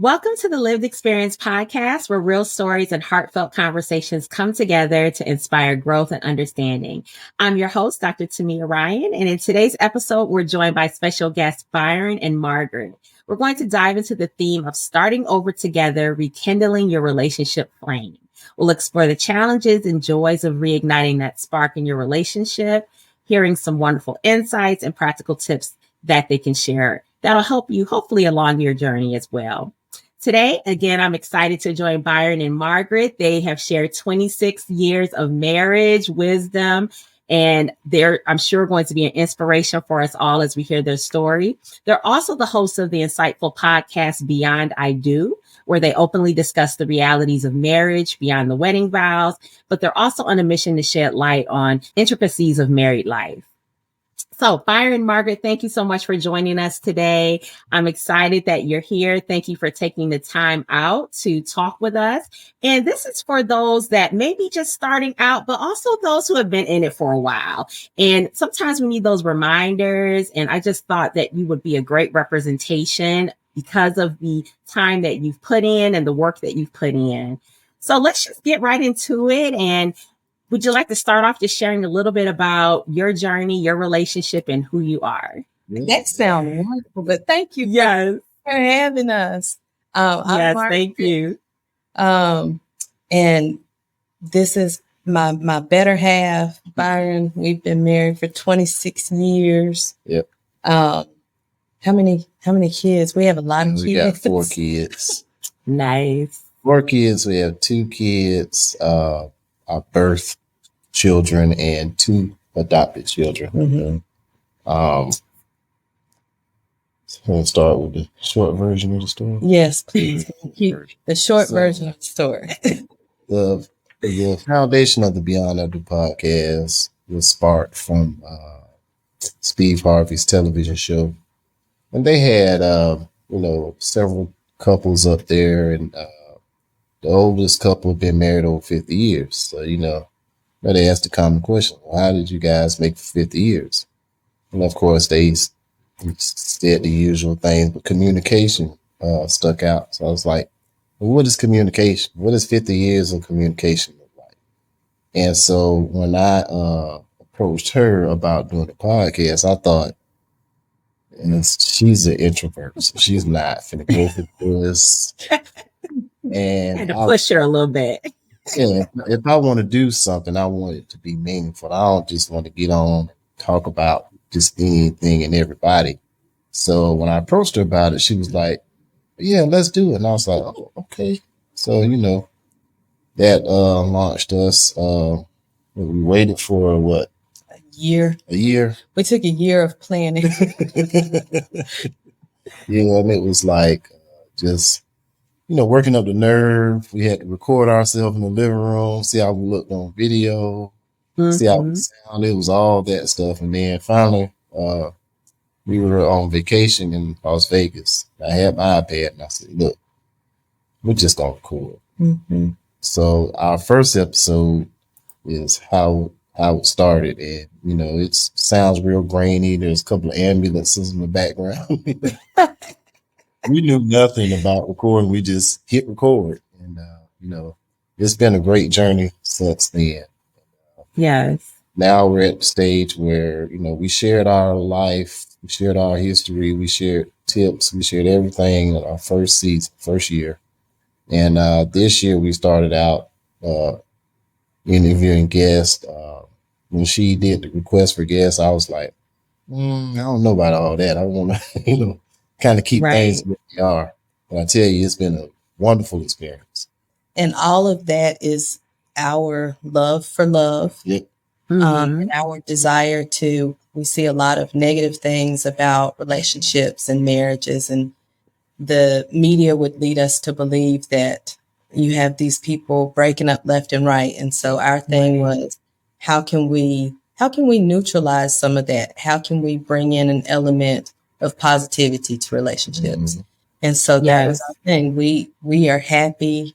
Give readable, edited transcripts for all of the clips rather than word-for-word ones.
Welcome to the Lived Experience podcast, where real stories and heartfelt conversations come together to inspire growth and understanding. I'm your host, Dr. Tamia Ryan, and in today's episode, we're joined by special guests Byron and Margaret. We're going to dive into the theme of starting over together, rekindling your relationship flame. We'll explore the challenges and joys of reigniting that spark in your relationship, hearing some wonderful insights and practical tips that they can share that'll help you hopefully along your journey as well. Today, again, I'm excited to join Byron and Margaret. They have shared 26 years of marriage, wisdom, and they're, I'm sure, going to be an inspiration for us all as we hear their story. They're also the hosts of the insightful podcast Beyond I Do, where they openly discuss the realities of marriage beyond the wedding vows, but they're also on a mission to shed light on intricacies of married life. So, Byron and Margaret, thank you so much for joining us today. I'm excited that you're here. Thank you for taking the time out to talk with us. And this is for those that may be just starting out, but also those who have been in it for a while. And sometimes we need those reminders. And I just thought that you would be a great representation because of the time that you've put in and the work that you've put in. So let's just get right into it. And would you like to start off just sharing a little bit about your journey, your relationship, and who you are? That sounds wonderful, but thank you for having us. Yes, thank you. And this is my better half, Byron. We've been married for 26 years. Yep. How many kids? We have a lot of kids. We got 4 kids. Nice. 4 kids. We have 2 kids. Our birth children and 2 adopted children. Mm-hmm. So we'll start with the short version of the story. Yes, please. The short version of the story. The foundation of the Beyond I Do podcast was sparked from Steve Harvey's television show. And they had, several couples up there, and the oldest couple had been married over 50 years. So, they asked the common question, well, how did you guys make it for 50 years? And of course, they said the usual things, but communication stuck out. So I was like, well, what is communication? What does 50 years of communication look like? And so when I approached her about doing the podcast, I thought, and she's an introvert, so she's not finna go for this. And had to push her a little bit. Yeah, if I want to do something, I want it to be meaningful. I don't just want to get on and talk about just anything and everybody. So when I approached her about it, she was like, yeah, let's do it. And I was like, oh, okay. So, that launched us. We waited for what? A year. We took a year of planning. Yeah, and it was like just working up the nerve. We had to record ourselves in the living room, see how we looked on video, see how we sound. It was all that stuff. And then finally, we were on vacation in Las Vegas. I had my iPad and I said, look, we're just going to record. Mm-hmm. So our first episode is how it started. And, it sounds real grainy. There's a couple of ambulances in the background. We knew nothing about recording. We just hit record. And, it's been a great journey since then. Yes. Now we're at the stage where, we shared our life, we shared our history, we shared tips, we shared everything in our first year. And this year we started out interviewing guests. When she did the request for guests, I was like, I don't know about all that. I want to, kind of keep things where they are. But I tell you, it's been a wonderful experience. And all of that is our love for love. Yep. And our desire we see a lot of negative things about relationships and marriages, and the media would lead us to believe that you have these people breaking up left and right. And so our thing was, how can we neutralize some of that? How can we bring in an element of positivity to relationships? Mm-hmm. And so that was our thing. We are happy.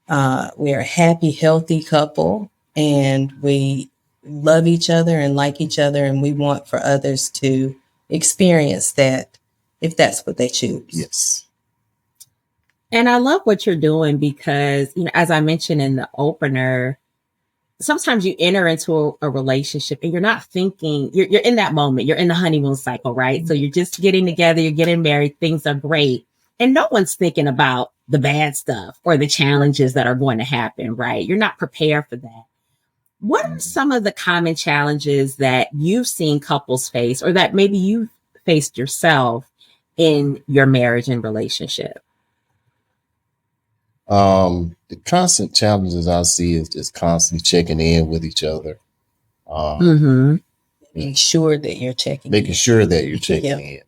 We are a happy, healthy couple, and we love each other and like each other. And we want for others to experience that if that's what they choose. Yes. And I love what you're doing because, as I mentioned in the opener, sometimes you enter into a relationship and you're not thinking, you're in that moment, you're in the honeymoon cycle, right? So you're just getting together, you're getting married, things are great. And no one's thinking about the bad stuff or the challenges that are going to happen, right? You're not prepared for that. What are some of the common challenges that you've seen couples face or that maybe you've faced yourself in your marriage and relationship? The constant challenges I see is just constantly checking in with each other. Making sure that you're checking in.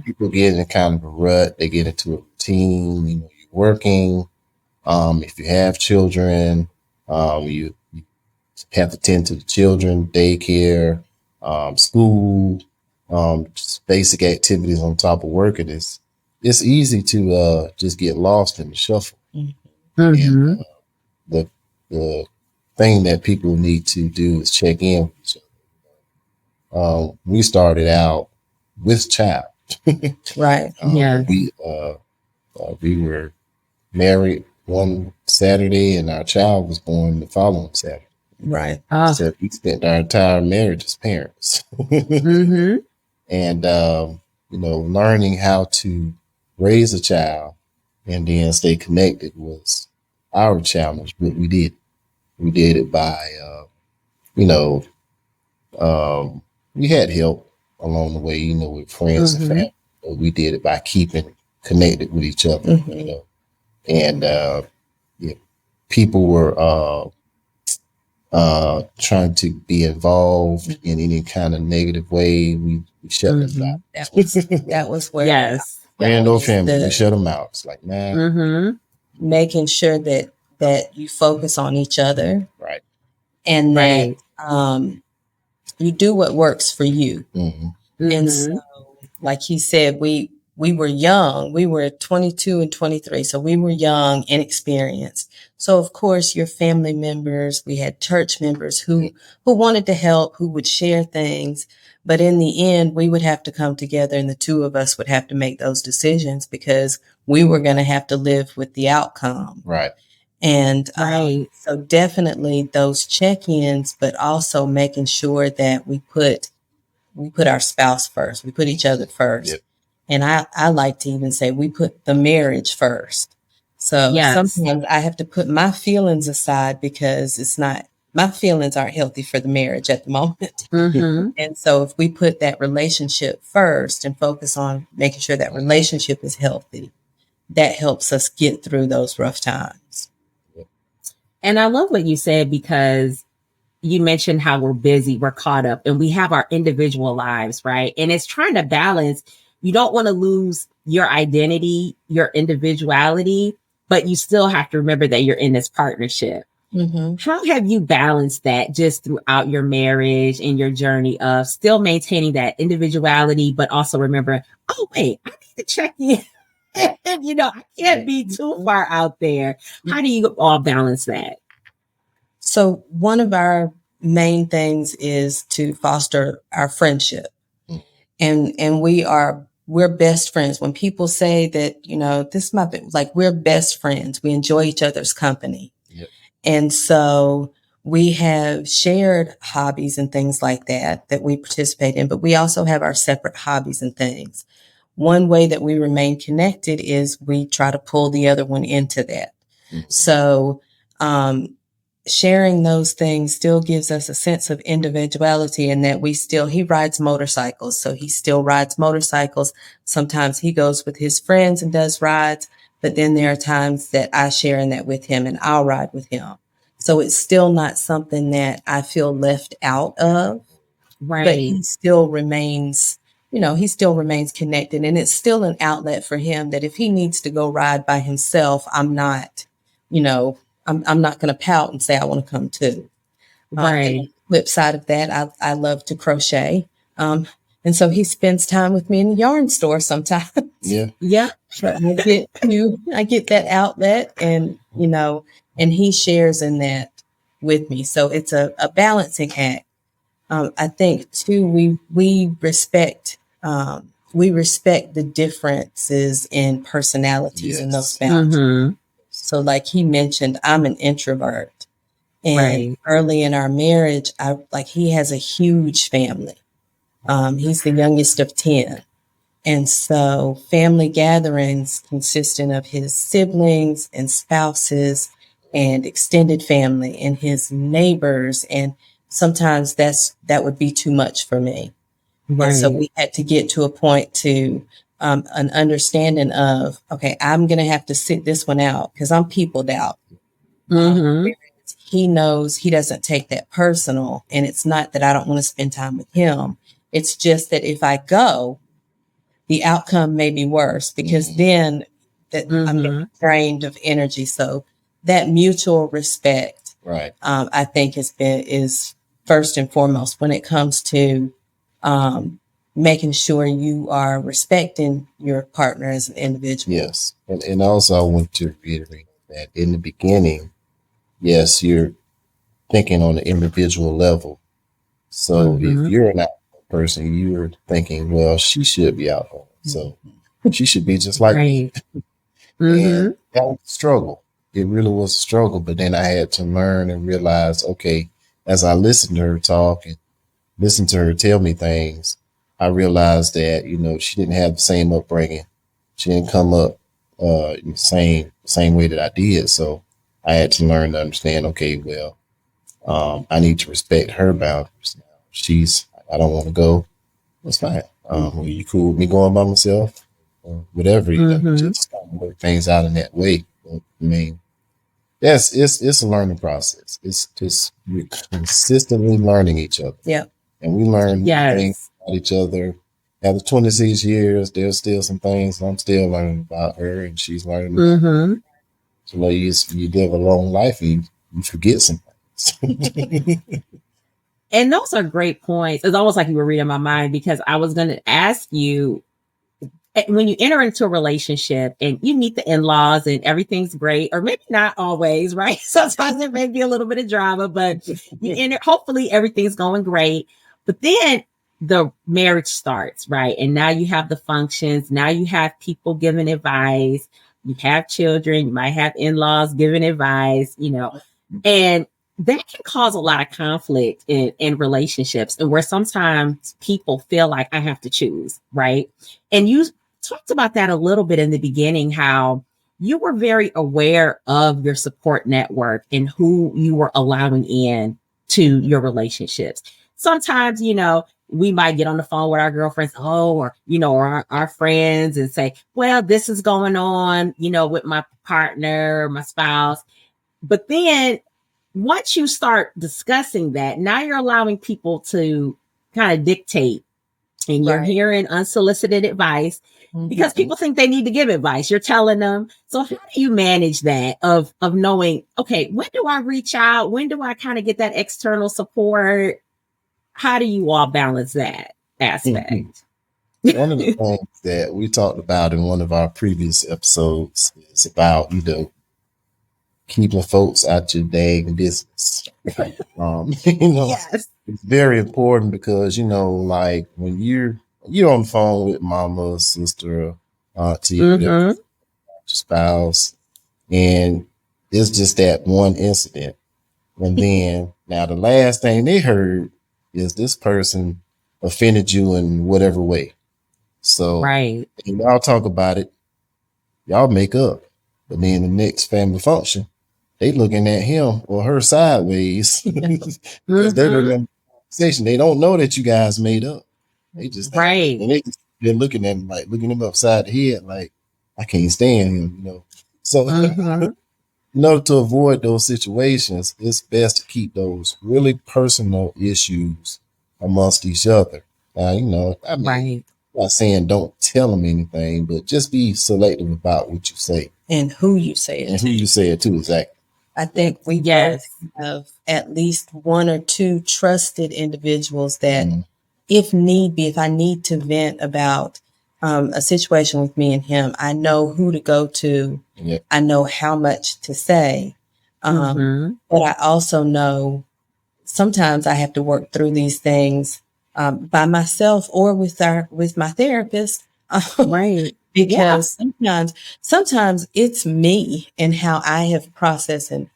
People get in kind of a rut. They get into a routine. You're working. If you have children, you have to tend to the children, daycare, school, just basic activities on top of work. It's easy to just get lost in the shuffle. And the thing that people need to do is check in with each other. We started out with child. Right. We were married one Saturday and our child was born the following Saturday. Right. So we spent our entire marriage as parents. And, learning how to raise a child and then stay connected was our challenge, but we did it by, we had help along the way, with friends and family, but we did it by keeping connected with each other, and, people were, trying to be involved in any kind of negative way. We shut them out. That was where friend or family, we shut them out. It's like, making sure that you focus on each other, right, and that you do what works for you. And so, like he said, we were young. We were 22 and 23, so we were young, inexperienced. So, of course, your family members, we had church members who wanted to help, who would share things. But in the end, we would have to come together and the two of us would have to make those decisions because we were going to have to live with the outcome. Right. And so definitely those check-ins, but also making sure that we put our spouse first. We put each other first. Yep. And I like to even say we put the marriage first. So sometimes I have to put my feelings aside because my feelings aren't healthy for the marriage at the moment. And so if we put that relationship first and focus on making sure that relationship is healthy, that helps us get through those rough times. And I love what you said because you mentioned how we're busy, we're caught up, and we have our individual lives, right? And it's trying to balance. You don't want to lose your identity, your individuality, but you still have to remember that you're in this partnership. How have you balanced that just throughout your marriage and your journey of still maintaining that individuality, but also remember, oh, wait, I need to check in. I can't be too far out there. How do you all balance that? So one of our main things is to foster our friendship. And we're best friends. When people say that, this might be like we're best friends, we enjoy each other's company. Yep. And so we have shared hobbies and things like that we participate in, but we also have our separate hobbies and things. One way that we remain connected is we try to pull the other one into that. So, sharing those things still gives us a sense of individuality in that he rides motorcycles. So he still rides motorcycles. Sometimes he goes with his friends and does rides, but then there are times that I share in that with him and I'll ride with him. So it's still not something that I feel left out of, but he still remains, connected, and it's still an outlet for him that if he needs to go ride by himself, I'm not, I'm not going to pout and say, I want to come too. And the flip side of that, I love to crochet. And so he spends time with me in the yarn store sometimes. Yeah. But I get that outlet and, and he shares in that with me. So it's a balancing act. I think too, we respect, we respect the differences in personalities and those Yes. boundaries. Mm-hmm. So like he mentioned, I'm an introvert. And Right. early in our marriage, he has a huge family. He's the youngest of 10. And so family gatherings consisting of his siblings and spouses and extended family and his neighbors. And sometimes that would be too much for me. And so Right. we had to get to a point to an understanding of, okay, I'm going to have to sit this one out because I'm peopled out. Mm-hmm. He knows he doesn't take that personal. And it's not that I don't want to spend time with him. It's just that if I go, the outcome may be worse because then that I'm Mm-hmm. getting drained of energy. So that mutual respect, Right. I think is first and foremost when it comes to making sure you are respecting your partner as an individual. Yes. And also I want to reiterate that in the beginning, yes, you're thinking on an individual level. So if you're an outgoing person, you're thinking, well, she should be outgoing. So she should be just like me. Right. Mm-hmm. And that was a struggle. It really was a struggle. But then I had to learn and realize, okay, as I listened to her talk and listened to her tell me things, I realized that, she didn't have the same upbringing. She didn't come up in the same way that I did. So I had to learn to understand, okay, well, I need to respect her boundaries. I don't want to go. That's fine. Are you cool with me going by myself? Or whatever, just kind of work things out in that way. But, I mean, yes, it's a learning process. It's just we're consistently learning each other. Yeah. And we learn things Yes. about each other. After 26 years, there's still some things I'm still learning about her, and she's learning. Mm-hmm. So you live a long life, and you forget some things. And those are great points. It's almost like you were reading my mind because I was going to ask you when you enter into a relationship and you meet the in-laws and everything's great, or maybe not always, right? Sometimes there may be a little bit of drama, but hopefully everything's going great. But then the marriage starts, right? And now you have the functions. Now you have people giving advice. You have children. You might have in-laws giving advice, and that can cause a lot of conflict in relationships, and where sometimes people feel like I have to choose, right? And you talked about that a little bit in the beginning, how you were very aware of your support network and who you were allowing in to your relationships. Sometimes, we might get on the phone with our girlfriends, or our friends and say, well, this is going on, with my partner or my spouse. But then once you start discussing that, now you're allowing people to kind of dictate, and you're hearing unsolicited advice because people think they need to give advice. You're telling them. So how do you manage that of knowing, okay, when do I reach out? When do I kind of get that external support? How do you all balance that aspect? One of the things that we talked about in one of our previous episodes is about, keeping folks out your dang business. Yes. It's very important because, like when you're on the phone with mama, sister, auntie, whatever, your spouse, and it's just that one incident. And then now the last thing they heard is this person offended you in whatever way. So Right. and y'all talk about it, y'all make up. But then the next family function, they looking at him or her sideways because they're looking at the conversation. They don't know that you guys made up. They just Right. and they're looking at him like looking him upside the head like I can't stand him, So in order to avoid those situations, it's best to keep those really personal issues amongst each other. Right. I'm not saying don't tell them anything, but just be selective about what you say. And who you say it And to. who you say it to, exactly. I think we both have at least one or two trusted individuals that if need be, if I need to vent about a situation with me and him, I know who to go to. Yep. I know how much to say. But I also know sometimes I have to work through these things by myself or with my therapist. Right. Because sometimes it's me and how I have processed and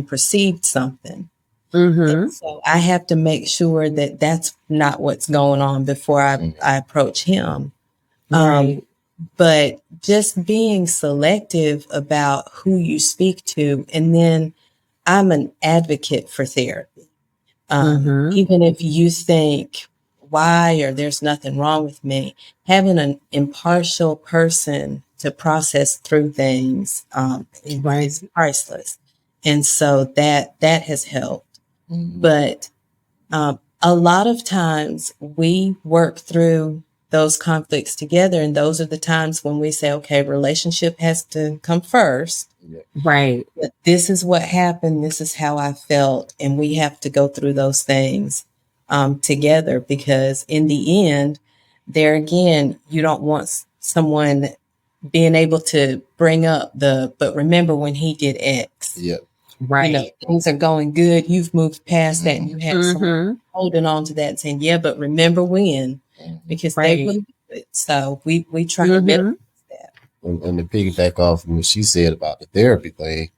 perceived something. Mm-hmm. And so I have to make sure that that's not what's going on before I approach him. Right. But just being selective about who you speak to. And then I'm an advocate for therapy. Even if you think, why, or there's nothing wrong with me, having an impartial person to process through things is priceless. And so that has helped. But a lot of times we work through those conflicts together. And those are the times when we say, okay, relationship has to come first. Right. But this is what happened. This is how I felt. And we have to go through those things together, because in the end, there again, you don't want someone being able to bring up but remember when he did X. Yep. Right. Things are going good. You've moved past that, and you have someone holding on to that and saying, yeah, but remember when, because they wouldn't do it. So we try to minimize that. And to piggyback off what she said about the therapy thing,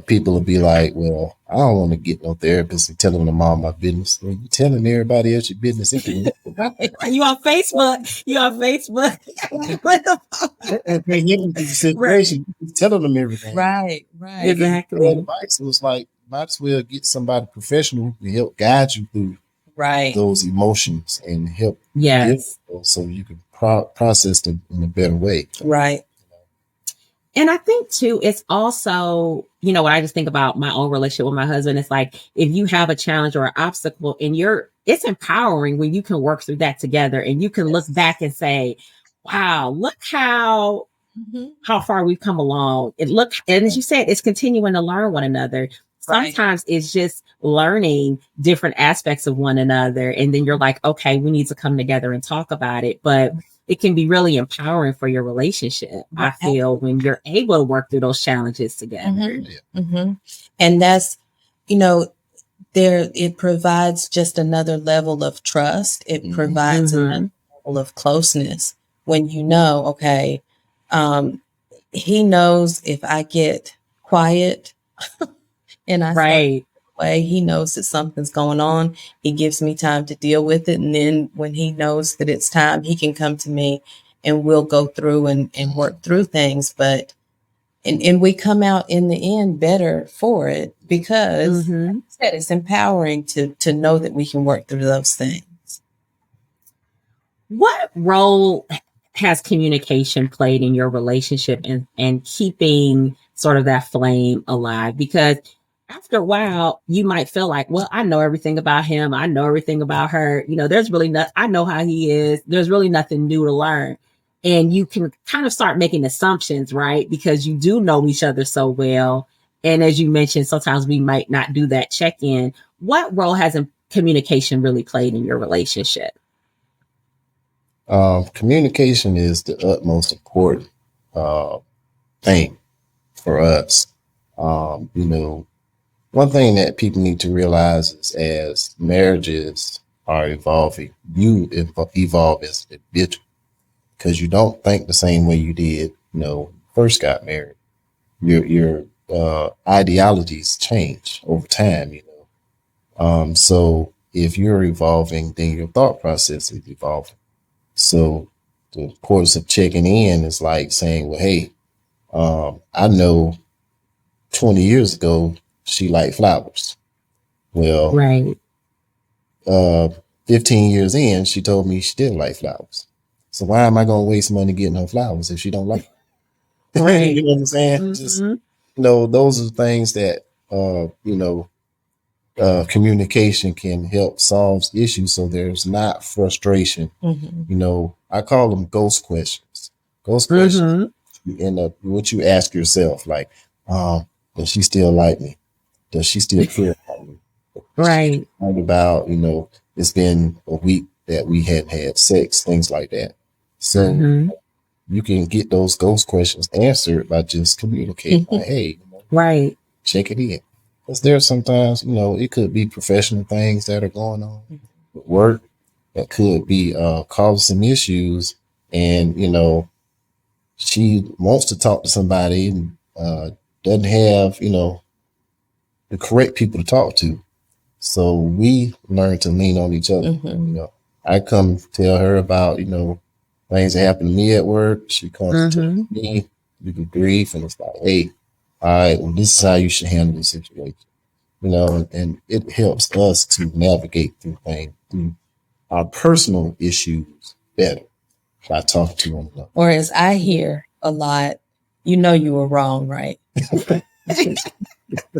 people will be like, well, I don't want to get no therapist and telling them all my business. Well, you telling everybody else your business. You on Facebook? You on Facebook? And they get into the situation, telling them everything. Right. Exactly. Advice was like, might as well get somebody professional to help guide you through those emotions and help so you can process them in a better way. Right. And I think too, it's also, when I just think about my own relationship with my husband, it's like, if you have a challenge or an obstacle and it's empowering when you can work through that together and you can look back and say, wow, look how far we've come along. And as you said, it's continuing to learn one another. Sometimes it's just learning different aspects of one another. And then you're like, okay, we need to come together and talk about it. But it can be really empowering for your relationship, I feel, when you're able to work through those challenges together. And that's, it provides just another level of trust. It provides another level of closeness when okay, he knows if I get quiet and I start away, he knows that something's going on. He gives me time to deal with it. And then when he knows that it's time, he can come to me and we'll go through and work through things. But, and we come out in the end better for it, because like I said, it's empowering to know that we can work through those things. What role has communication played in your relationship and keeping sort of that flame alive? Because after a while, you might feel like, well, I know everything about him. I know everything about her. There's really I know how he is. There's really nothing new to learn. And you can kind of start making assumptions, right? Because you do know each other so well. And as you mentioned, sometimes we might not do that check-in. What role has communication really played in your relationship? Communication is the utmost important thing for us. One thing that people need to realize is, as marriages are evolving, you evolve as an individual, because you don't think the same way you did, first got married. Your ideologies change over time, So if you're evolving, then your thought process is evolving. So the course of checking in is like saying, well, hey, I know 20 years ago, she liked flowers. Well, 15 years in, she told me she didn't like flowers. So why am I going to waste money getting her flowers if she don't like them? Right. You know what I'm saying? Just, those are things that, communication can help solve issues, so there's not frustration. I call them ghost questions. Ghost questions. You end up what you ask yourself, like, does she still like me? Does she still care about me? Right. About, it's been a week that we hadn't had sex, things like that. So you can get those ghost questions answered by just communicating. Like, hey, check it in. Because there's sometimes, it could be professional things that are going on. with work that could be causing some issues. And, she wants to talk to somebody and doesn't have, the correct people to talk to. So we learn to lean on each other. I come tell her about, things that happen to me at work. She comes to me, we can grief, and it's like, hey, all right, well, this is how you should handle the situation. And it helps us to navigate through things, through our personal issues better by talking to one another. Or as I hear a lot, you were wrong, right?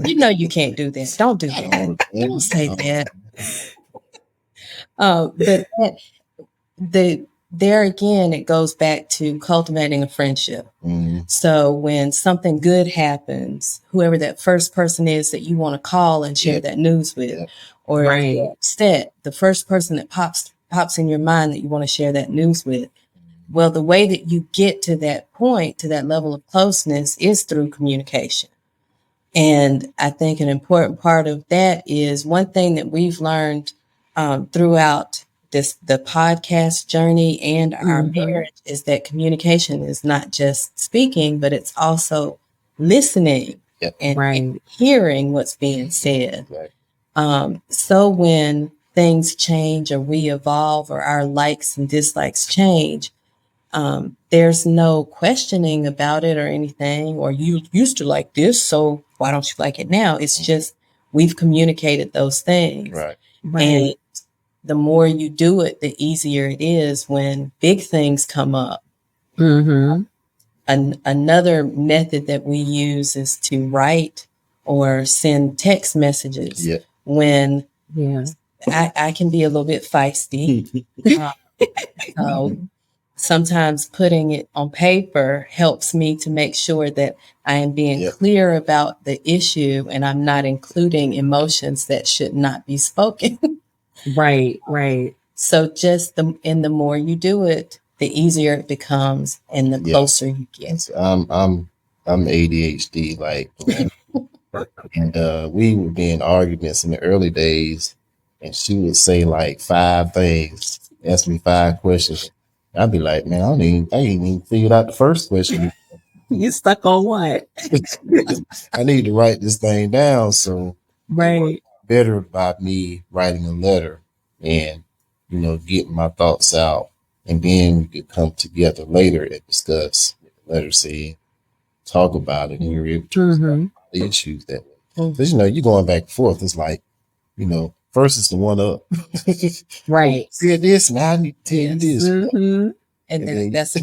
You can't do this. Don't do that. Don't say that. But there again, it goes back to cultivating a friendship. So when something good happens, whoever that first person is that you want to call and share that news with, or you're upset, the first person that pops in your mind that you want to share that news with. Well, the way that you get to that point, to that level of closeness, is through communication. And I think an important part of that is one thing that we've learned throughout the podcast journey and our marriage is that communication is not just speaking, but it's also listening and hearing what's being said. So when things change or we evolve or our likes and dislikes change, there's no questioning about it or anything, or you used to like this, so why don't you like it now? It's just we've communicated those things. Right. And the more you do it, the easier it is when big things come up. Another method that we use is to write or send text messages when I can be a little bit feisty. Sometimes putting it on paper helps me to make sure that I am being clear about the issue and I'm not including emotions that should not be spoken. Right. So just the more you do it, the easier it becomes and the closer you get. I'm ADHD, and we would be in arguments in the early days, and she would say like 5 things, ask me 5 questions. I'd be like, man, I ain't even figured out the first question. You stuck on what? I need to write this thing down. So better about me writing a letter and, getting my thoughts out. And then we could come together later and discuss what the letter said, talk about it, and you're able to resolve the issues that way. Because, you're going back and forth. It's like, first is the one up. Right. See this, now I need to tell you this. And then that's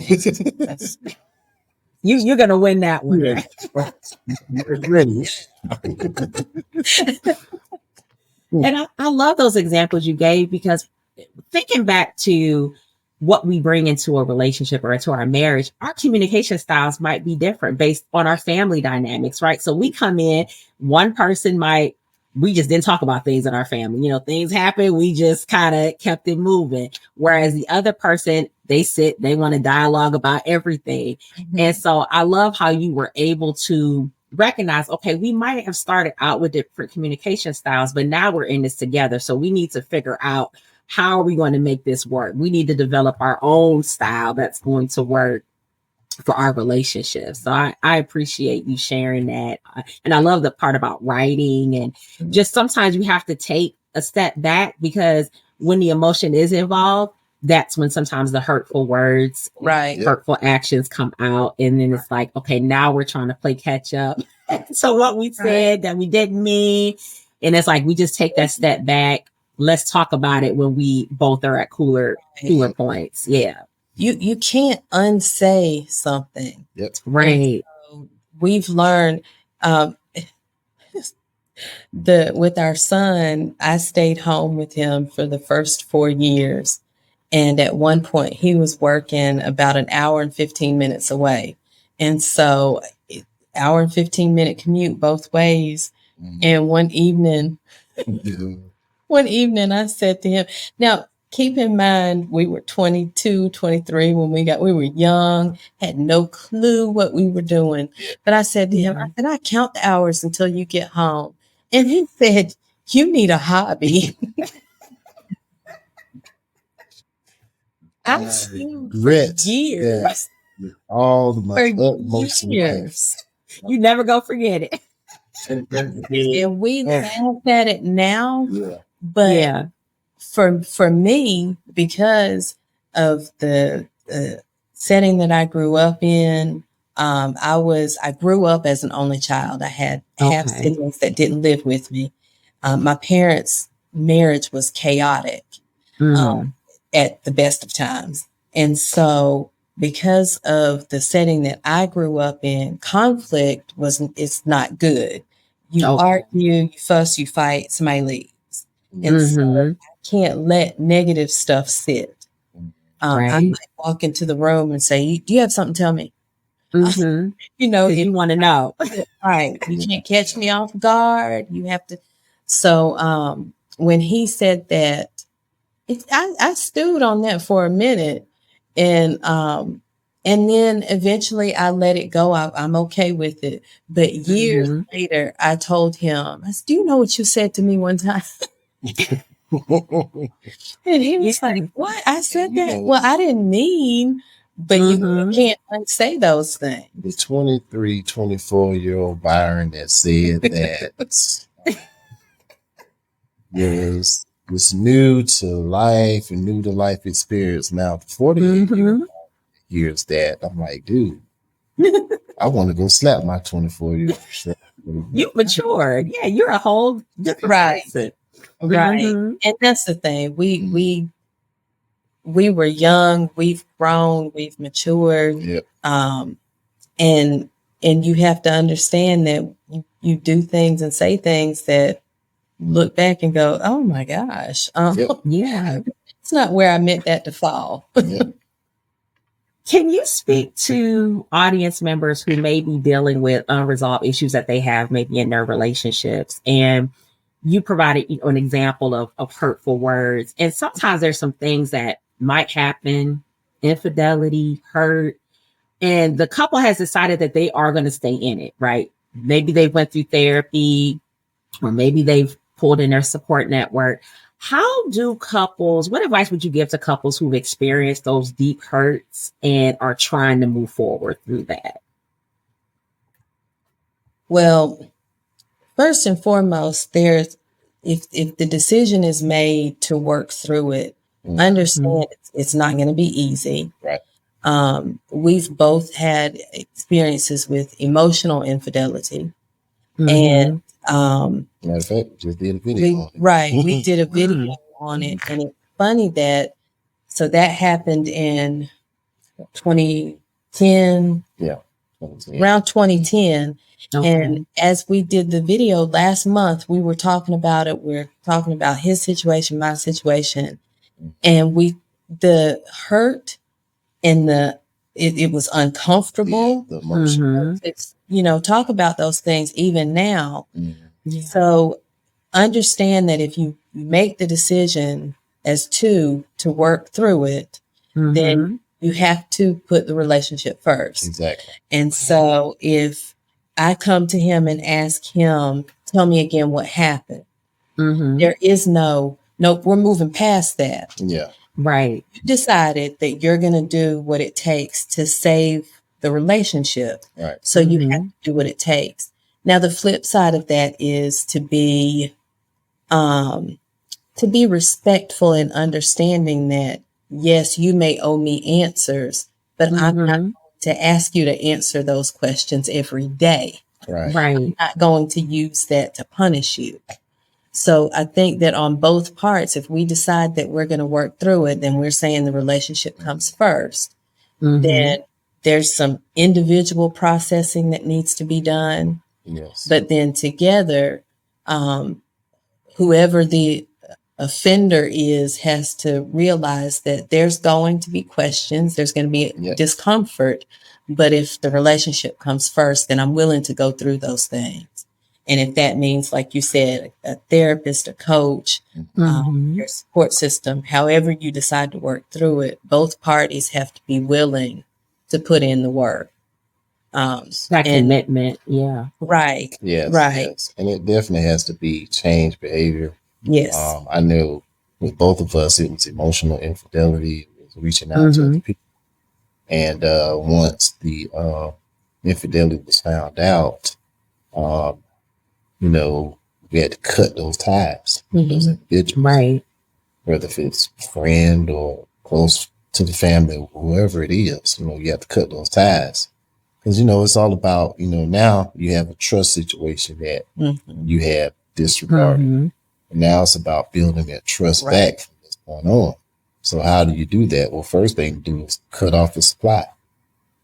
you're gonna win that one. Ready. And I love those examples you gave, because thinking back to what we bring into a relationship or into our marriage, our communication styles might be different based on our family dynamics, right? So we come in, one person we just didn't talk about things in our family. Things happen. We just kind of kept it moving. Whereas the other person, they want to dialogue about everything. And so I love how you were able to recognize, okay, we might have started out with different communication styles, but now we're in this together. So we need to figure out, how are we going to make this work? We need to develop our own style that's going to work for our relationship. So I appreciate you sharing that. And I love the part about writing, and just sometimes we have to take a step back, because when the emotion is involved, that's when sometimes the hurtful words, hurtful actions come out. And then it's like, okay, now we're trying to play catch up. So what we said that we didn't mean. And it's like, we just take that step back. Let's talk about it when we both are at cooler points. Yeah. You can't unsay something. Yep. Right. So we've learned with our son, I stayed home with him for the first 4 years. And at one point he was working about an hour and 15 minutes away. And so hour and 15-minute commute both ways. And one evening I said to him, now, keep in mind, we were 22, 23 when we were young, had no clue what we were doing. But I said to him, I count the hours until you get home. And he said, you need a hobby. I stewed for Regret years. with all my utmost For life. years. You never go forget it. And we laugh at it now, Yeah. but Yeah. for me, because of the setting that I grew up in, I grew up as an only child. I had half Okay. siblings that didn't live with me. My parents' marriage was chaotic Mm. at the best of times. And so because of the setting that I grew up in, conflict it's not good. You Okay. argue, you fuss, you fight, somebody leaves. And so Mm-hmm. I can't let negative stuff sit. I Right. might walk into the room and say, do you have something to tell me? Mm-hmm. You know, You want to know. right. You can't catch me off guard. You have to. So when he said that, I stewed on that for a minute, and then eventually I let it go. I'm okay with it. But years Mm-hmm. later, I told him, I said, "Do you know what you said to me one time?" And he was like, "What? I said that? Well, I didn't mean." But you can't unsay those things. The 23, 24-year-old Byron that said that was new to life and new to life experience. Now, 48 years that, I'm like, dude, I want to go slap my 24-year-old self. You matured. Yeah, you're a whole different person. Right. Mhm. And that's the thing. We were young, we've grown, we've matured. Yep. And you have to understand that you do things and say things that look back and go, oh my gosh. Yeah. It's not where I meant that to fall. Yep. Can you speak to audience members who may be dealing with unresolved issues that they have maybe in their relationships? And you provided an example of hurtful words. And sometimes there's some things that might happen, infidelity, hurt, and the couple has decided that they are going to stay in it, right? Maybe they went through therapy, or maybe they've pulled in their support network. How do couples, what advice would you give to couples who've experienced those deep hurts and are trying to move forward through that? Well, first and foremost, if the decision is made to work through it, understand it's not going to be easy. Right. We've both had experiences with emotional infidelity. Mm-hmm. And matter of fact, just did a video. we did a video on it. And it's funny that happened in 2010. Yeah. Around 2010. Okay. And as we did the video last month, we were talking about it. We're talking about his situation, my situation. And the hurt and it was uncomfortable. The emotion. It's, talk about those things even now. Yeah. So understand that if you make the decision as to work through it, then you have to put the relationship first. Exactly. And so if I come to him and ask him, tell me again what happened, there is no, we're moving past that. Yeah. Right. You decided that you're going to do what it takes to save the relationship. Right. So you have to do what it takes. Now, the flip side of that is to be respectful and understanding that, yes, you may owe me answers, but I'm not going to ask you to answer those questions every day. Right. I'm not going to use that to punish you. So I think that on both parts, if we decide that we're going to work through it, then we're saying the relationship comes first. Then there's some individual processing that needs to be done. Yes. But then together, whoever the offender has to realize that there's going to be questions, there's going to be discomfort. But if the relationship comes first, then I'm willing to go through those things. And if that means, like you said, a therapist, a coach, your support system, however you decide to work through it, both parties have to be willing to put in the work. That commitment. Yeah. Right. Yes. Right. Yes. And it definitely has to be change behavior. Yes. I know with both of us, it was emotional infidelity. It was reaching out to other people. And once the infidelity was found out, you know, we had to cut those ties with those individuals. Right. Whether if it's friend or close to the family, whoever it is, you know, you have to cut those ties. Because, you know, it's all about, you know, now you have a trust situation that you have disregarded. And now it's about building that trust back from what's going on. So how do you do that? Well, first thing to do is cut off the supply.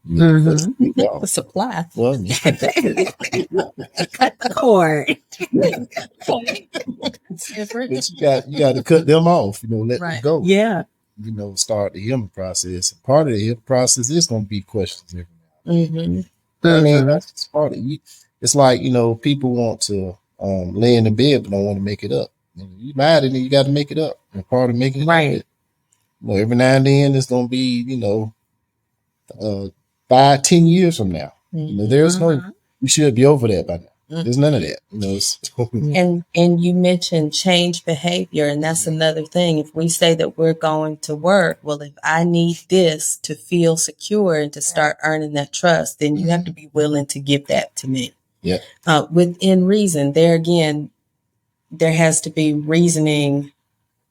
The supply. Well, Cut the cord. But you got to cut them off, you know, let them go. Yeah. You know, start the healing process. And part of the healing process is going to be questions every now and then. That's just part of it. It's like, you know, people want to lay in the bed but don't want to make it up. You mad and you got to make it up. And part of making it up, you know, every now and then it's going to be, you know, 5-10 years from now. You know, there's no, we should be over that by now. There's none of that. You know, and you mentioned change behavior, and that's another thing. If we say that we're going to work, well, if I need this to feel secure and to start earning that trust, then you have to be willing to give that to me. Yeah. Within reason, there again, there has to be reasoning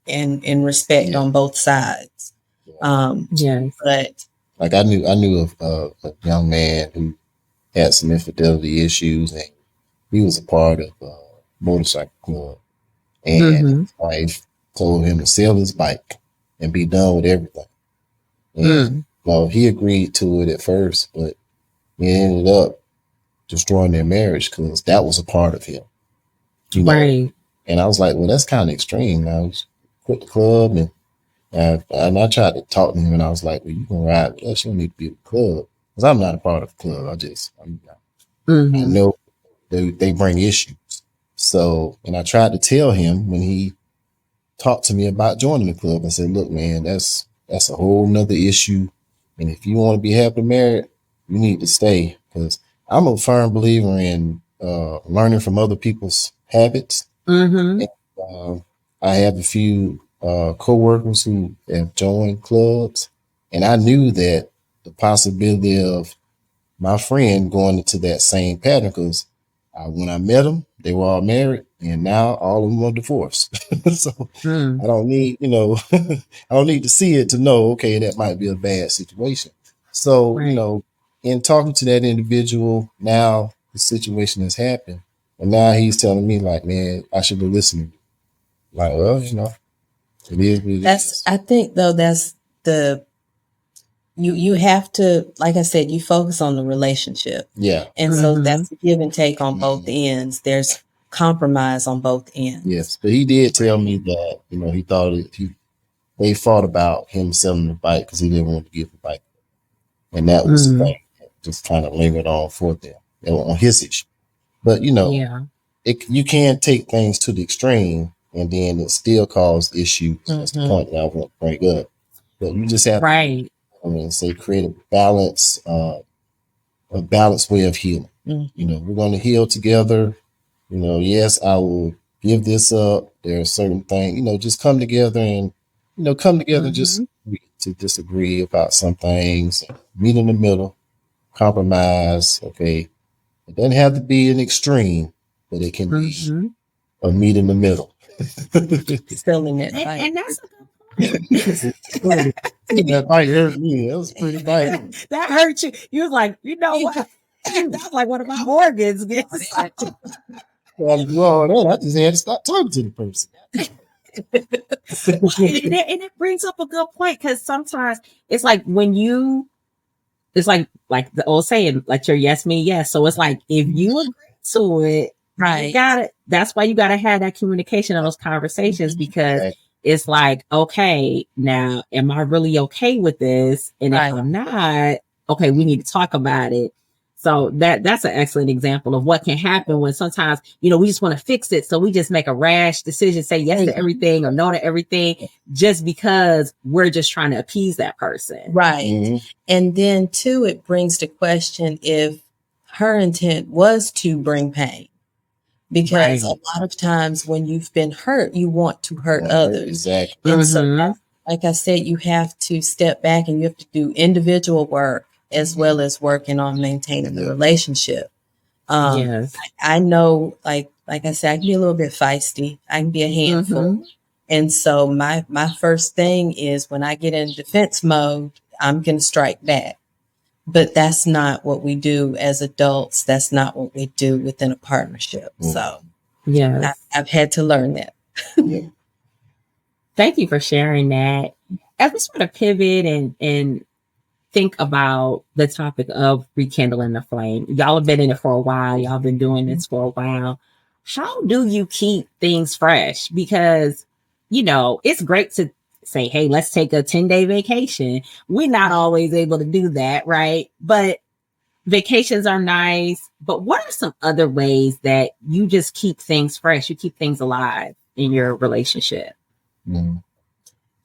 and respect on both sides. But like I knew of a young man who had some infidelity issues, and he was a part of a motorcycle club, and his wife told him to sell his bike and be done with everything. And well, he agreed to it at first, but it ended up destroying their marriage because that was a part of him. You know? And I was like, well, that's kind of extreme. I was quit the club, and I tried to talk to him, and I was like, well, you can ride with us. You don't need to be with the club. Because I'm not a part of the club. I know they bring issues. So, and I tried to tell him when he talked to me about joining the club, I said, look, man, that's a whole nother issue. And if you want to be happily married, you need to stay. Because I'm a firm believer in learning from other people's habits. And, I have a few co-workers who have joined clubs, and I knew that the possibility of my friend going into that same pattern, because when I met them, they were all married, and now all of them are divorced. So I don't need, you know, I don't need to see it to know, okay, that might be a bad situation. So, you know, in talking to that individual, now the situation has happened, and now he's telling me like, man, I should be listening. Like, well, you know, it is what it is. I think though, that's you have to, like I said, you focus on the relationship. Yeah. And so that's the give and take on both ends. There's compromise on both ends. Yes. But he did tell me that, you know, he thought they thought about him selling the bike because he didn't want to give the bike. And that was the thing that just kind of lingered on for them. They were on his issue. But, you know, you can take things to the extreme and then it still cause issues. That's the point that I want to bring up. But you just have to create a balance, a balanced way of healing. You know, we're going to heal together. You know, yes, I will give this up. There are certain things, you know, just come together and, you know, just to disagree about some things, meet in the middle, compromise. Okay. It doesn't have to be an extreme, but it can be a meet in the middle. Still in it. And that's a good point. That bite hurt me. That was pretty bite. That hurt you. You was like, you know what? That's like one of my organs. Well, I just had to stop talking to the person. And it brings up a good point, because sometimes it's like it's like the old saying, like your yes mean yes. So it's like if you agree to it, you gotta. That's why you gotta have that communication and those conversations, because it's like, okay, now am I really okay with this? And if I'm not, okay, we need to talk about it. So that's an excellent example of what can happen when sometimes, you know, we just want to fix it. So we just make a rash decision, say yes to everything or no to everything, just because we're just trying to appease that person. Right. And then too, it brings to question if her intent was to bring pain. Because a lot of times when you've been hurt, you want to hurt others. Exactly. And so like I said, you have to step back and you have to do individual work as well as working on maintaining the relationship. Yes. I know, like I said, I can be a little bit feisty. I can be a handful. Mhm. And so my first thing is when I get in defense mode, I'm going to strike back. But that's not what we do as adults. That's not what we do within a partnership. So Yes. I've had to learn that. Thank you for sharing that. As we sort of pivot and think about the topic of rekindling the flame, y'all have been in it for a while. Y'all been doing this for a while. How do you keep things fresh? Because, it's great to say, hey, let's take a 10-day vacation. We're not always able to do that, right? But vacations are nice. But what are some other ways that you just keep things fresh? You keep things alive in your relationship? Mm.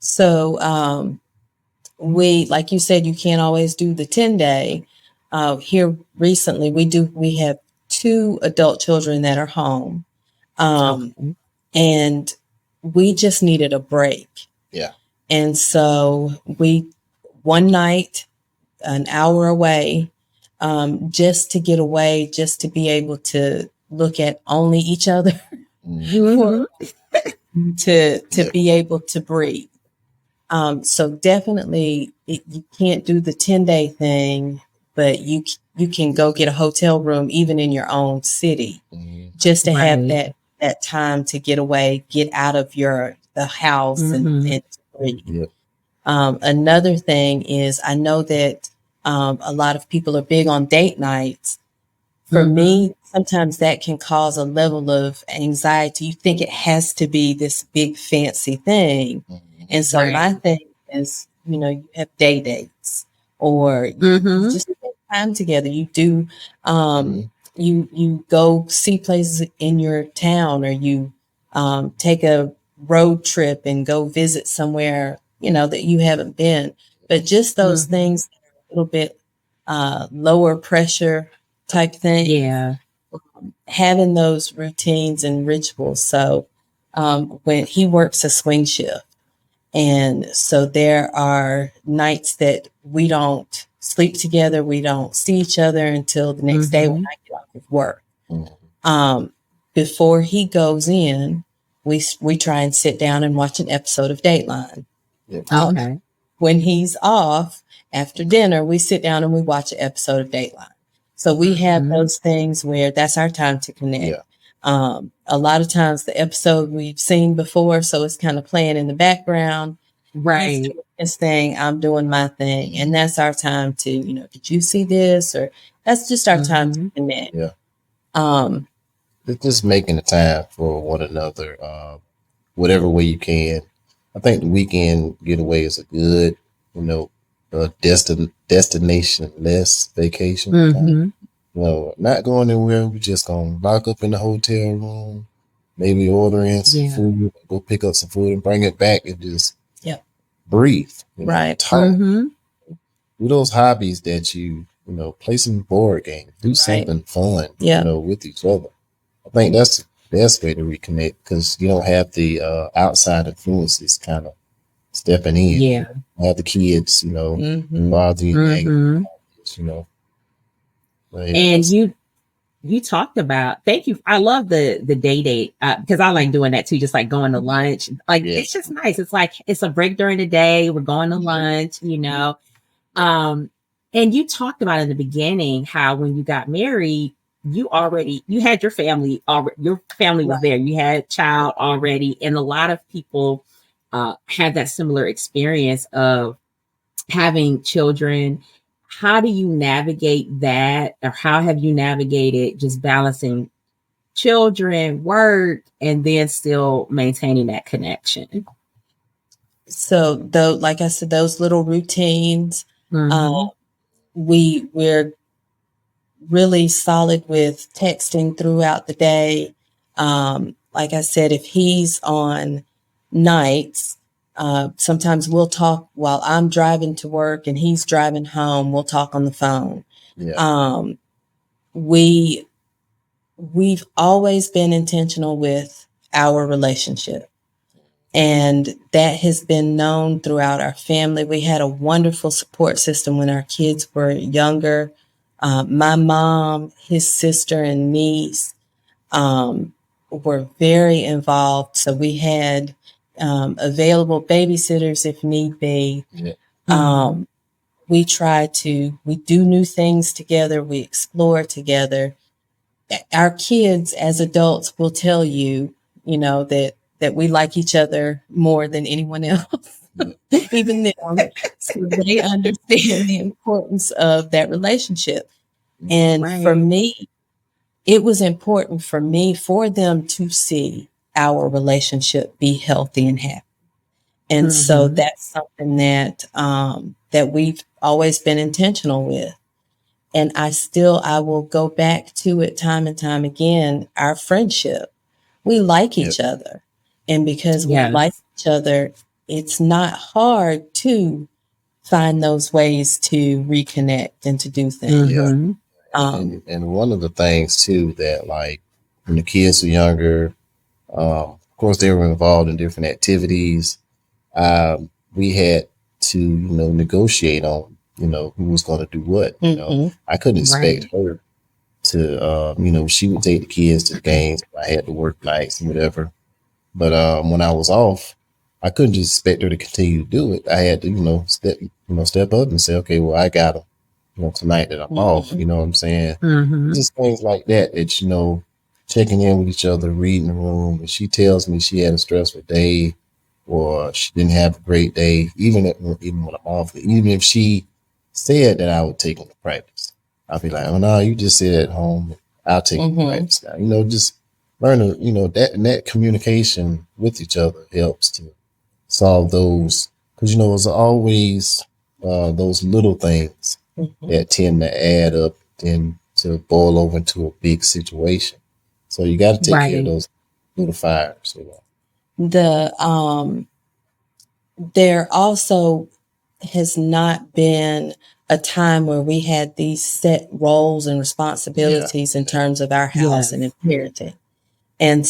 So we, like you said, you can't always do the 10-day. Here recently, we have 2 adult children that are home. Okay. And we just needed a break. Yeah. And so one night, an hour away, just to get away, just to be able to look at only each other, Mhm. to be able to breathe. So definitely you can't do the 10-day thing, but you can go get a hotel room even in your own city, just to have Right. that time to get away, get out of the house and breathe. Yep. Another thing is I know that a lot of people are big on date nights. For me, sometimes that can cause a level of anxiety. You think it has to be this big fancy thing. And so Right. my thing is, you have day dates or you just spend time together. You do, you go see places in your town, or you take a road trip and go visit somewhere, that you haven't been. But just those things that are a little bit lower pressure type thing. Yeah. Having those routines and rituals. So when he works a swing shift, and so there are nights that we don't sleep together, we don't see each other until the next day when I get off of work. Before he goes in, we try and sit down and watch an episode of Dateline. Okay. When he's off after dinner, we sit down and we watch an episode of Dateline. So we have those things where that's our time to connect. Yeah. A lot of times the episode we've seen before, so it's kind of playing in the background. Right. He's doing his thing, I'm doing my thing. And that's our time to, did you see this? Or that's just our time to connect. Yeah. Um, It's just making the time for one another, whatever way you can. I think the weekend getaway is a good, destination less vacation time. Not going anywhere. We're just gonna lock up in the hotel room, maybe order in some food, go pick up some food and bring it back and just breathe. Right. Talk. Do those hobbies that you play some board games, do something fun, with each other. I think that's the best way to reconnect, because you don't have the outside influences kind of stepping in. Yeah. Have the kids, bother you, And you talked about, thank you. I love the day date because I like doing that too, just like going to lunch. Like it's just nice. It's like it's a break during the day. We're going to lunch, and you talked about in the beginning how when you got married, you had your family already. Your family was there. You had a child already, and a lot of people had that similar experience of having children. How do you navigate that, or how have you navigated just balancing children, work, and then still maintaining that connection? So though, like I said, those little routines, we're really solid with texting throughout the day. Like I said, if he's on nights, sometimes we'll talk while I'm driving to work and he's driving home. We'll talk on the phone. Yeah. We've always been intentional with our relationship. And that has been known throughout our family. We had a wonderful support system when our kids were younger. My mom, his sister, and niece were very involved. So we had available babysitters if need be. Yeah. We do new things together. We explore together. Our kids as adults will tell you, that we like each other more than anyone else, even them. So they understand the importance of that relationship. And for me, it was important for them to see our relationship be healthy and happy. And so that's something that we've always been intentional with. And I will go back to it time and time again, our friendship. We like each other. And because we like each other, it's not hard to find those ways to reconnect and to do things. And one of the things too that, like, when the kids were younger, of course they were involved in different activities. We had to, negotiate on, who was going to do what. I couldn't expect her to, she would take the kids to the games. I had to work nights and whatever. But when I was off, I couldn't just expect her to continue to do it. I had to, step up and say, okay, well, I got them, tonight that I'm off. You know what I'm saying? Just things like that. It's, checking in with each other, reading the room. And she tells me she had a stressful day, or she didn't have a great day, even when I'm off. Even if she said that I would take them to practice, I'll be like, oh no, you just sit at home. I'll take them to practice now. Just learn to, that communication with each other helps to solve those, because, it's always those little things that tend to add up and to boil over into a big situation. So you got to take care of those little fires. There also has not been a time where we had these set roles and responsibilities in terms of our house and in parenting. And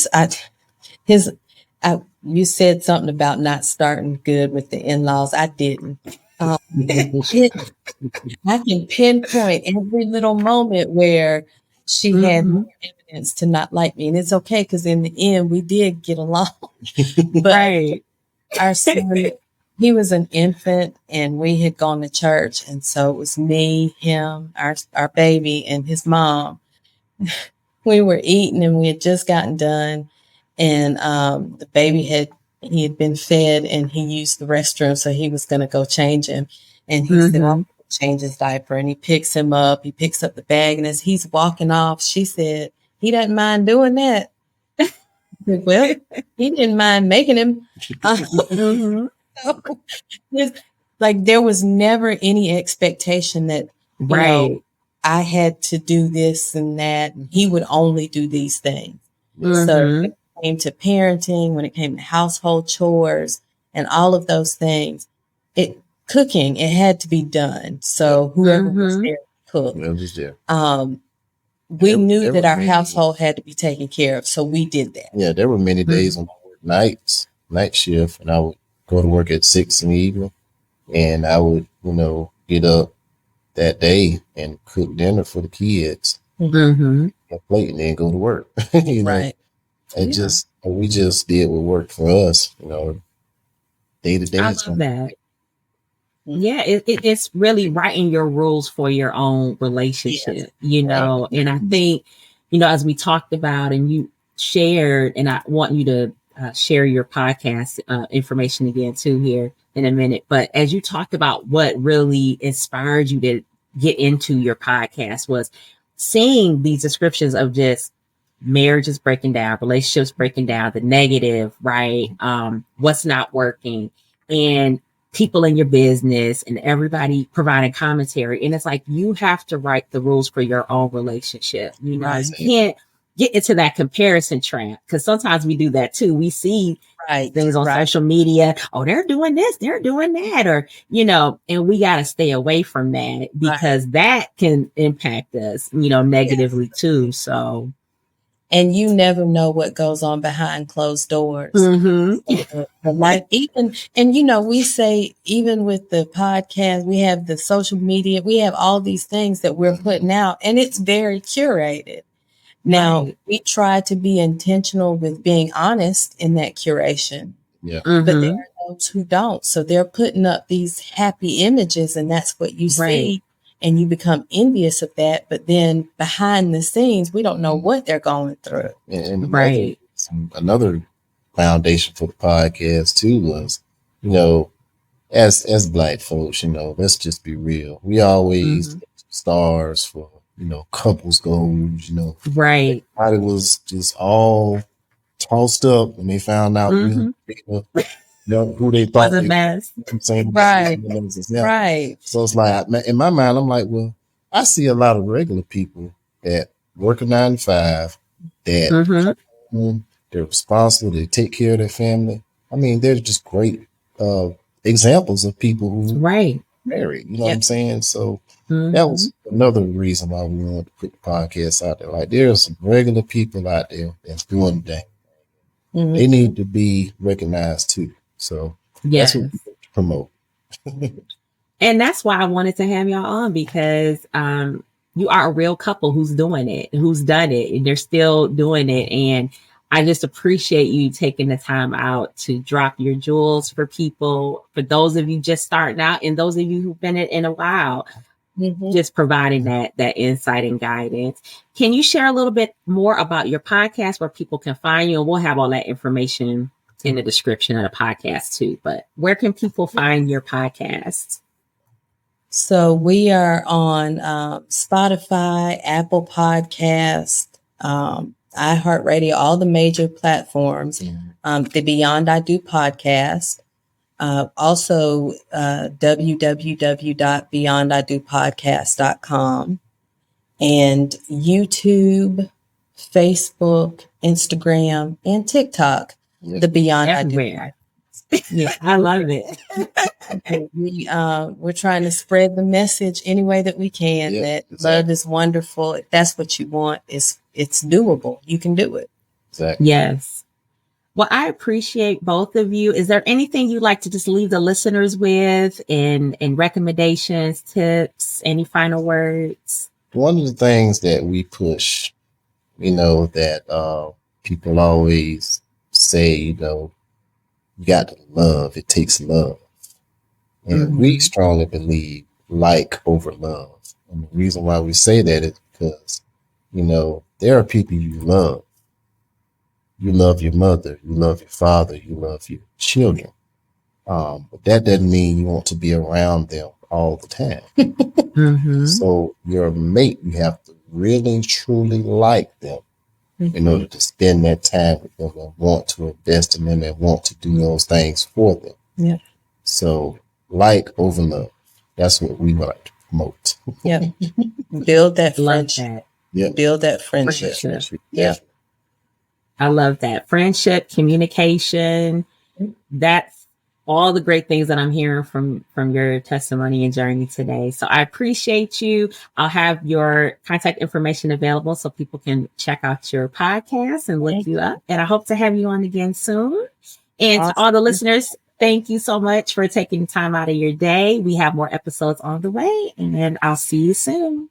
you said something about not starting good with the in-laws. I didn't. I can pinpoint every little moment where she had more evidence to not like me. And it's okay, because in the end, we did get along. But our son, he was an infant, and we had gone to church. And so it was me, him, our baby, and his mom. We were eating, and we had just gotten done. And the baby had been fed, and he used the restroom, so he was going to go change him. And he said, I'll change his diaper. And he picks him up. He picks up the bag. And as he's walking off, she said, he doesn't mind doing that. Well, he didn't mind making him. Like, there was never any expectation that, I had to do this and that, and he would only do these things. So when it came to parenting, when it came to household chores and all of those things, cooking, it had to be done. So whoever was there cooked. We knew that our household had to be taken care of, so we did that. Yeah, there were many days when I worked night shift, and I would go to work at 6 in the evening, and I would, get up that day and cook dinner for the kids, and plate, and then go to work. And we just did what worked for us, day to day. I love that. Yeah, it's really writing your rules for your own relationship, and I think, as we talked about and you shared, and I want you to share your podcast information again too here in a minute. But as you talked about what really inspired you to get into your podcast was seeing these descriptions of just marriages breaking down, relationships breaking down, the negative, right? What's not working, and people in your business and everybody providing commentary. And it's like, you have to write the rules for your own relationship. You can't get into that comparison trap, because sometimes we do that too. We see things on social media. Oh, they're doing this, they're doing that, or, and we got to stay away from that, because that can impact us, negatively too. So and you never know what goes on behind closed doors. Mm-hmm. Like we say, even with the podcast, we have the social media, we have all these things that we're putting out, and it's very curated. Now, we try to be intentional with being honest in that curation. Yeah. But there are those who don't. So they're putting up these happy images, and that's what you see. And you become envious of that. But then behind the scenes, we don't know what they're going through. And another foundation for the podcast too was, as Black folks, let's just be real. We always stars for, couples goals, Right. Everybody was just all tossed up when they found out who they thought was a mess. Right. So it's like, in my mind, I'm like, well, I see a lot of regular people that work a 9 to 5, that they're responsible, they take care of their family. I mean, they're just great examples of people who married. You know what I'm saying? So that was another reason why we wanted to put the podcast out there. Like, there are some regular people out there that's doing the thing. They need to be recognized too. So that's what we promote. And that's why I wanted to have y'all on, because you are a real couple who's doing it, who's done it, and they're still doing it. And I just appreciate you taking the time out to drop your jewels for people, for those of you just starting out and those of you who've been in a while, just providing that insight and guidance. Can you share a little bit more about your podcast, where people can find you? And we'll have all that information in the description of the podcast too. But where can people find your podcast? So we are on Spotify, Apple Podcast, iHeartRadio, all the major platforms. The Beyond I Do podcast. Also, www.beyondidopodcast.com, and YouTube, Facebook, Instagram, and TikTok. The Beyond Everywhere. I Do. I love it. We're trying to spread the message any way that we can, that love is wonderful. If that's what you want, it's doable. You can do it. Exactly. Yes. Well, I appreciate both of you. Is there anything you'd like to just leave the listeners with, in recommendations, tips, any final words? One of the things that we push, that people always say, you got to love. It takes love. And we strongly believe like over love. And the reason why we say that is because, there are people you love. You love your mother, you love your father, you love your children. But that doesn't mean you want to be around them all the time. So your mate, you have to really, truly like them in order to spend that time with them and want to invest in them and want to do those things for them. Yeah. So like over love. That's what we like to promote. Build that friendship. Build that friendship. I love that. Friendship, communication. That's all the great things that I'm hearing from your testimony and journey today. So I appreciate you. I'll have your contact information available so people can check out your podcast and look you up. And I hope to have you on again soon. And to all the listeners, thank you so much for taking time out of your day. We have more episodes on the way, and I'll see you soon.